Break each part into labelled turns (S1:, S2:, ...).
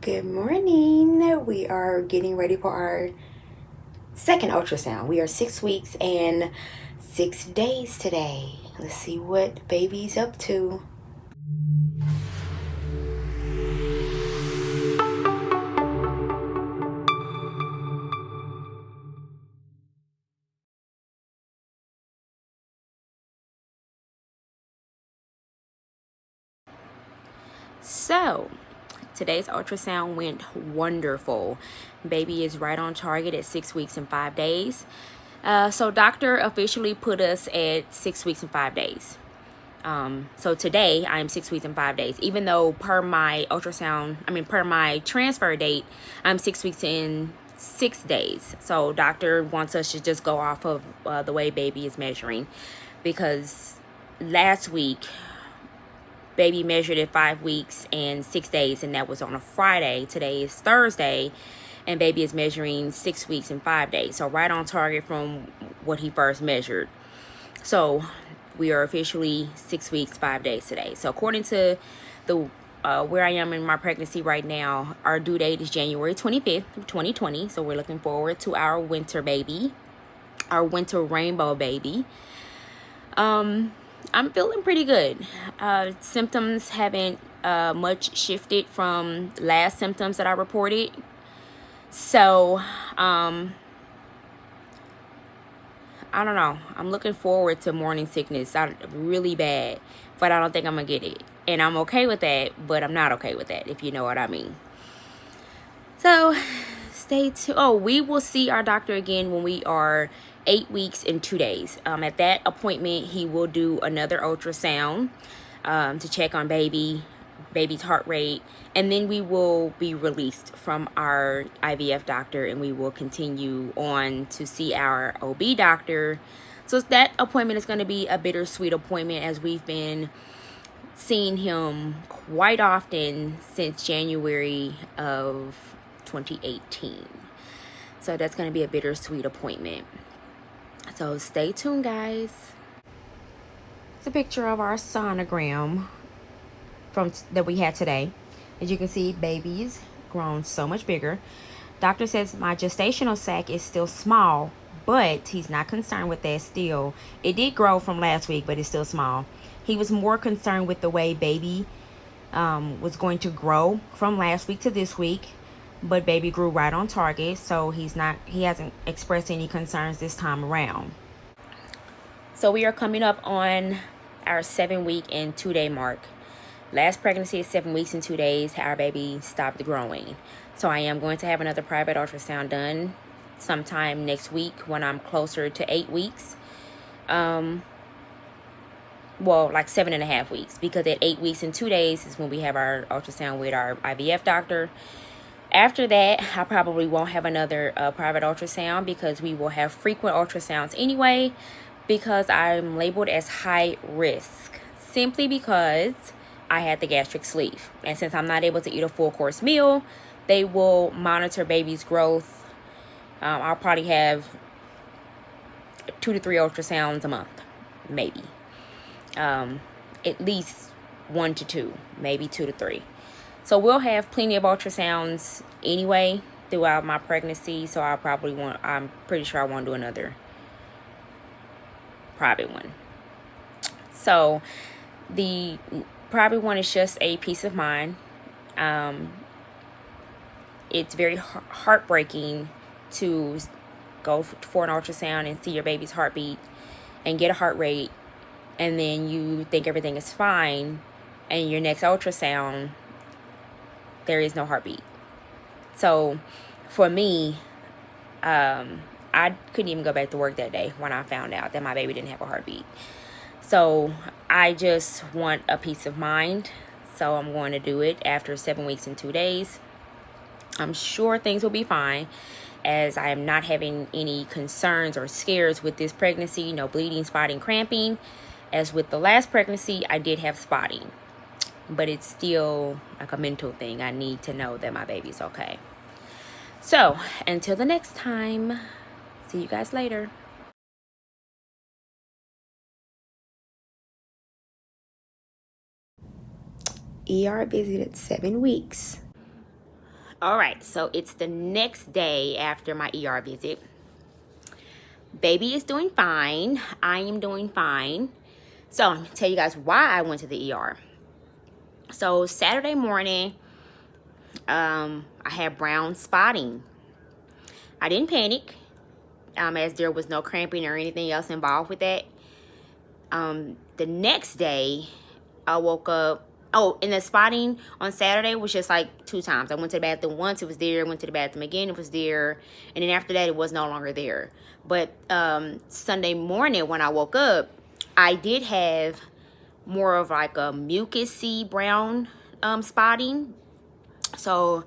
S1: Good morning. We are getting ready for our second ultrasound. We are 6 weeks and 6 days today. Let's see what baby's up to. So, today's ultrasound went wonderful. Baby is right on target at 6 weeks and 5 days. So doctor officially put us at 6 weeks and 5 days. So today I am 6 weeks and 5 days, even though per my transfer date, I'm 6 weeks and 6 days. So doctor wants us to just go off of the way baby is measuring, because last week baby measured at 5 weeks and 6 days, and that was on a Friday. Today is Thursday, and baby is measuring 6 weeks and 5 days. So right on target from what he first measured. So we are officially 6 weeks, 5 days today. So according to the where I am in my pregnancy right now, our due date is January 25th, 2020. So we're looking forward to our winter baby, our winter rainbow baby. I'm feeling pretty good. Symptoms haven't much shifted from last symptoms that I reported. So, I don't know. I'm looking forward to morning sickness. Really bad, but I don't think I'm going to get it. And I'm okay with that, but I'm not okay with that, if you know what I mean. So, stay tuned. Oh, we will see our doctor again when we are 8 weeks and 2 days. At that appointment, he will do another ultrasound to check on baby's heart rate, and then we will be released from our IVF doctor, and we will continue on to see our OB doctor. So that appointment is going to be a bittersweet appointment, as we've been seeing him quite often since January of 2018. So that's going to be a bittersweet appointment. So stay tuned, guys. It's a picture of our sonogram that we had today. As you can see, baby's grown so much bigger. Doctor says my gestational sac is still small, but he's not concerned with that still. It did grow from last week, but it's still small. He was more concerned with the way baby was going to grow from last week to this week, but baby grew right on target, so he hasn't expressed any concerns this time around. So we are coming up on our 7 week and 2 day mark. Last pregnancy is 7 weeks and 2 days. Our baby stopped growing. So I am going to have another private ultrasound done sometime next week when I'm closer to 8 weeks. Well, like 7.5 weeks, because at 8 weeks and 2 days is when we have our ultrasound with our IVF doctor. After that, I probably won't have another private ultrasound, because we will have frequent ultrasounds anyway, because I'm labeled as high risk, simply because I had the gastric sleeve. And since I'm not able to eat a full course meal, they will monitor baby's growth. I'll probably have 2 to 3 ultrasounds a month, maybe. At least 1 to 2, maybe 2 to 3. So we'll have plenty of ultrasounds anyway throughout my pregnancy. So I'm pretty sure I want to do another private one. So the private one is just a peace of mind. It's very heartbreaking to go for an ultrasound and see your baby's heartbeat and get a heart rate, and then you think everything is fine, and your next ultrasound, there is no heartbeat. So for me, I couldn't even go back to work that day when I found out that my baby didn't have a heartbeat. So I just want a peace of mind. So I'm going to do it after 7 weeks and 2 days. I'm sure things will be fine, as I am not having any concerns or scares with this pregnancy. No bleeding, spotting, cramping. As with the last pregnancy, I did have spotting, but it's still like a mental thing. I need to know that my baby's okay. So until the next time, see you guys later. ER visit at 7 weeks. All right, so it's the next day after my ER visit. Baby is doing fine. I am doing fine. So I'm going to tell you guys why I went to the ER. So Saturday morning, I had brown spotting. I didn't panic, as there was no cramping or anything else involved with that. The next day, I woke up. Oh, and the spotting on Saturday was just like 2 times. I went to the bathroom once, it was there. Went to the bathroom again, it was there. And then after that, it was no longer there. But Sunday morning when I woke up, I did have more of like a mucusy brown spotting. So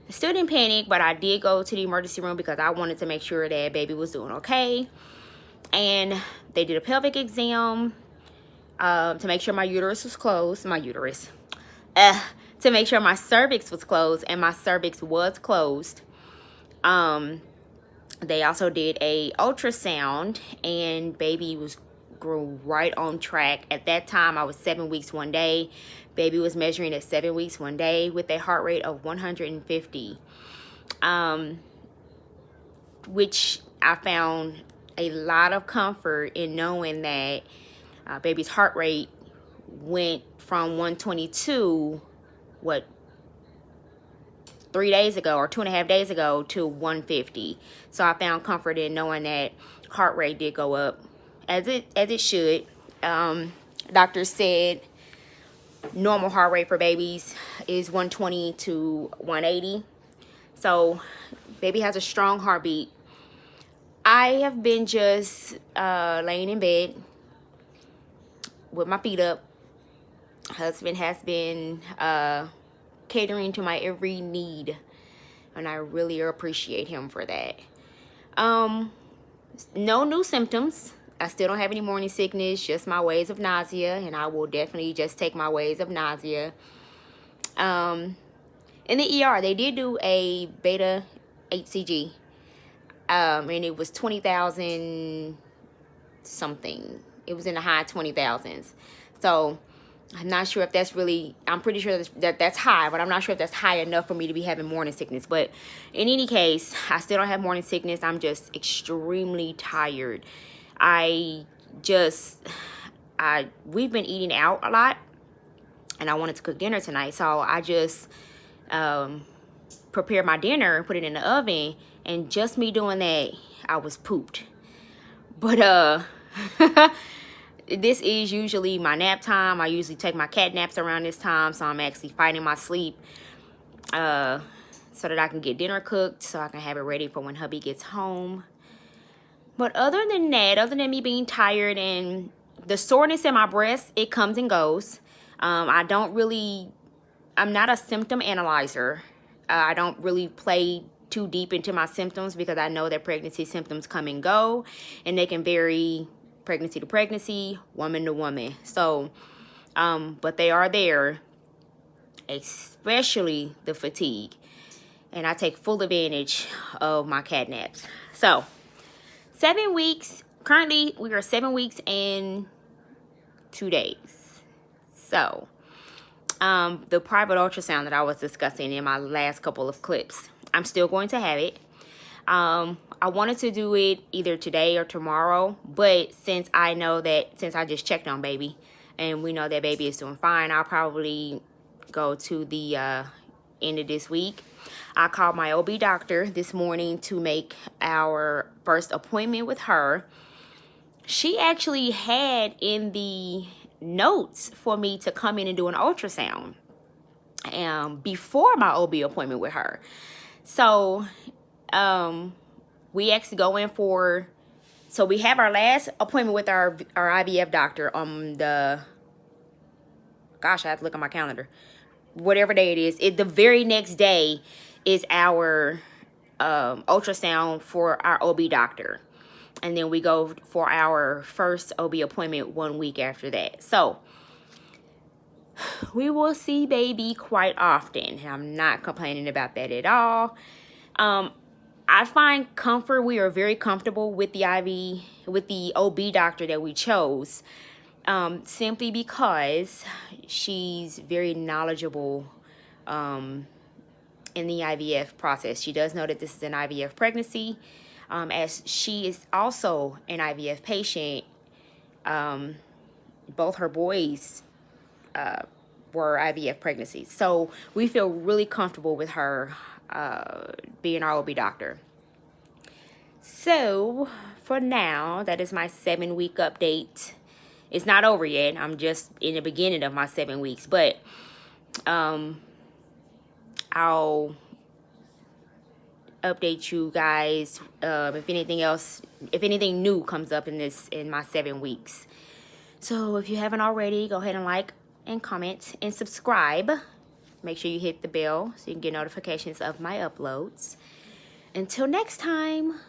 S1: I still didn't panic, but I did go to the emergency room because I wanted to make sure that baby was doing okay. And they did a pelvic exam to make sure my uterus was closed. To make sure my cervix was closed, and my cervix was closed. They also did a ultrasound, and baby grew right on track. At that time, I was 7 weeks 1 day. Baby was measuring at 7 weeks 1 day with a heart rate of 150, which I found a lot of comfort in knowing that baby's heart rate went from 122, 3 days ago or 2.5 days ago, to 150. So I found comfort in knowing that heart rate did go up as it should. Doctors said normal heart rate for babies is 120 to 180. So baby has a strong heartbeat. I have been just laying in bed with my feet up. Husband has been catering to my every need, and I really appreciate him for that. No new symptoms. I still don't have any morning sickness, just my waves of nausea, and I will definitely just take my waves of nausea. In the ER, they did do a beta HCG, and it was 20,000 something. It was in the high 20,000s. So I'm not sure if that's really, I'm pretty sure that's high, but I'm not sure if that's high enough for me to be having morning sickness. But in any case, I still don't have morning sickness. I'm just extremely tired. We've been eating out a lot, and I wanted to cook dinner tonight. So I just prepared my dinner and put it in the oven, and just me doing that, I was pooped. But this is usually my nap time. I usually take my cat naps around this time, so I'm actually fighting my sleep so that I can get dinner cooked, so I can have it ready for when hubby gets home. But other than that, other than me being tired and the soreness in my breast, it comes and goes. I'm not a symptom analyzer. I don't really play too deep into my symptoms because I know that pregnancy symptoms come and go, and they can vary pregnancy to pregnancy, woman to woman. So, but they are there, especially the fatigue. And I take full advantage of my cat naps. So, 7 weeks. Currently, we are 7 weeks and 2 days. So, the private ultrasound that I was discussing in my last couple of clips, I'm still going to have it. I wanted to do it either today or tomorrow, but since I just checked on baby and we know that baby is doing fine, I'll probably go to the end of this week. I called my OB doctor this morning to make our first appointment with her. She actually had in the notes for me to come in and do an ultrasound before my OB appointment with her. So we actually go in so we have our last appointment with our IVF doctor on gosh, I have to look at my calendar. Whatever day it is, the very next day is our ultrasound for our OB doctor. And then we go for our first OB appointment 1 week after that. So we will see baby quite often. I'm not complaining about that at all. I find comfort. We are very comfortable with the OB doctor that we chose, simply because she's very knowledgeable in the IVF process. She does know that this is an IVF pregnancy, as she is also an IVF patient. Both her boys were IVF pregnancies. So we feel really comfortable with her being our OB doctor. So for now, that is my 7-week update. It's not over yet. I'm just in the beginning of my 7 weeks, but I'll update you guys if anything new comes up in my 7 weeks. So if you haven't already, go ahead and like and comment and subscribe. Make sure you hit the bell so you can get notifications of my uploads. Until next time.